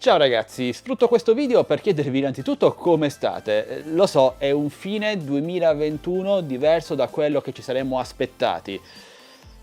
Ciao ragazzi, sfrutto questo video per chiedervi innanzitutto come state. Lo so, è un fine 2021 diverso da quello che ci saremmo aspettati,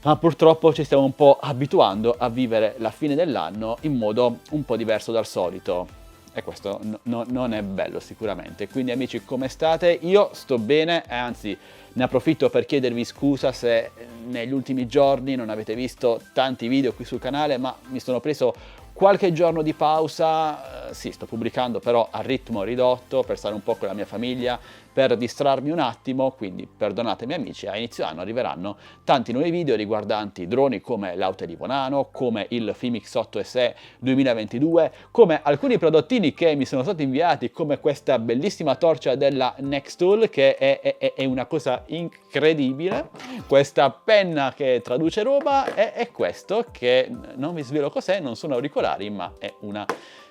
ma purtroppo ci stiamo un po' abituando a vivere la fine dell'anno in modo un po' diverso dal solito. E questo non è bello sicuramente. Quindi amici, come state? Io sto bene, anzi ne approfitto per chiedervi scusa se negli ultimi giorni non avete visto tanti video qui sul canale, ma mi sono preso qualche giorno di pausa. Sì, sto pubblicando però a ritmo ridotto per stare un po' con la mia famiglia, per distrarmi un attimo, quindi perdonatemi amici, a inizio anno arriveranno tanti nuovi video riguardanti droni come l'Aute di Bonanno, come il Fimix 8 SE 2022, come alcuni prodottini che mi sono stati inviati, come questa bellissima torcia della Nextool che è una cosa incredibile, questa penna che traduce roba e questo che non vi svelo cos'è, non sono auricolari ma è una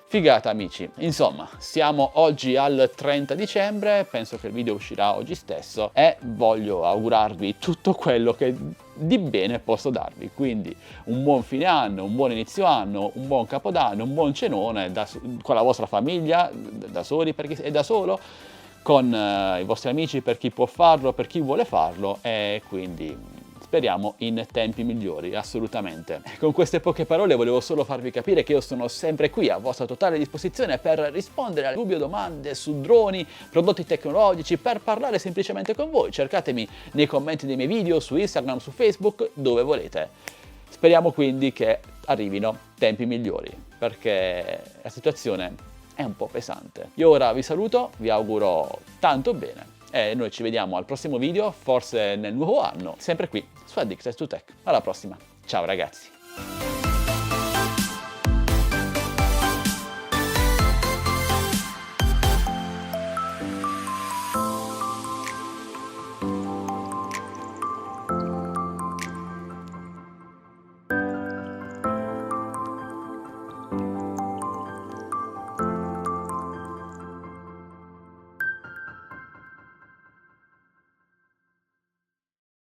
figata amici. Insomma, siamo oggi al 30 dicembre, penso che il video uscirà oggi stesso e voglio augurarvi tutto quello che di bene posso darvi, quindi un buon fine anno, un buon inizio anno, un buon capodanno, un buon cenone con la vostra famiglia, da soli per chi è da solo, con i vostri amici per chi può farlo, per chi vuole farlo e quindi speriamo in tempi migliori, assolutamente. Con queste poche parole volevo solo farvi capire che io sono sempre qui a vostra totale disposizione per rispondere a dubbi o domande su droni, prodotti tecnologici, per parlare semplicemente con voi. Cercatemi nei commenti dei miei video, su Instagram, su Facebook, dove volete. Speriamo quindi che arrivino tempi migliori, perché la situazione è un po' pesante. Io ora vi saluto, vi auguro tanto bene e noi ci vediamo al prossimo video, forse nel nuovo anno, sempre qui su Addicted to Tech. Alla prossima, ciao ragazzi!